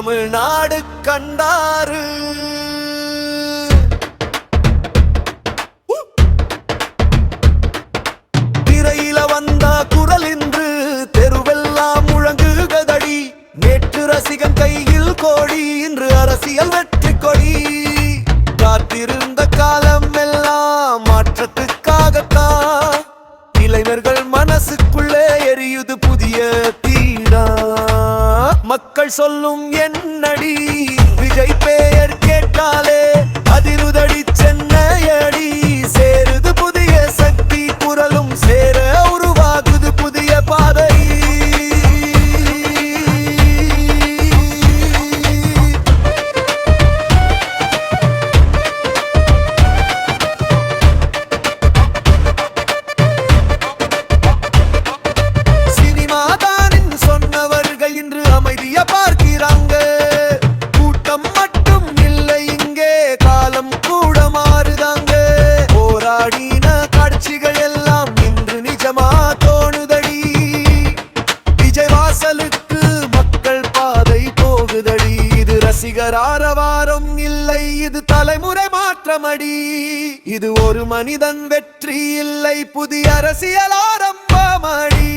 தமிழ்நாடு கண்டாரு. திரையில வந்த குரல் இன்று தெருவெல்லாம் முழங்குகதடி. நேற்று ரசிகன் கையில் கோடி, இன்று அரசியல் வெற்றி கொடி. காத்திருந்த காலம் எல்லாம் மாற்றத்துக்காகத்தான். இளைஞர்கள் மனசுக்குள்ளே எரியுது புதிய தீடா. மக்கள் சொல்லும் என்னடி, விஜய் பெயர் கேட்டாலே அதிருதடி சென்னையடி. சேருது புதிய சக்தி, குரலும் சேர உருவாகுது புதிய பாதை. பார்க்கிறாங்க, கூட்டம் மட்டும் இல்லை இங்கே, காலம் கூட மாறுதாங்க. போராடின காட்சிகள் எல்லாம் இன்று நிஜமா தோணுதடி. விஜய் வாசலுக்கு மக்கள் பாதை போகுதடி. இது ரசிகர் ஆரவாரம் இல்லை, இது தலைமுறை மாற்றமடி. இது ஒரு மனிதன் வெற்றி இல்லை, புதிய அரசியல் ஆரம்பமடி.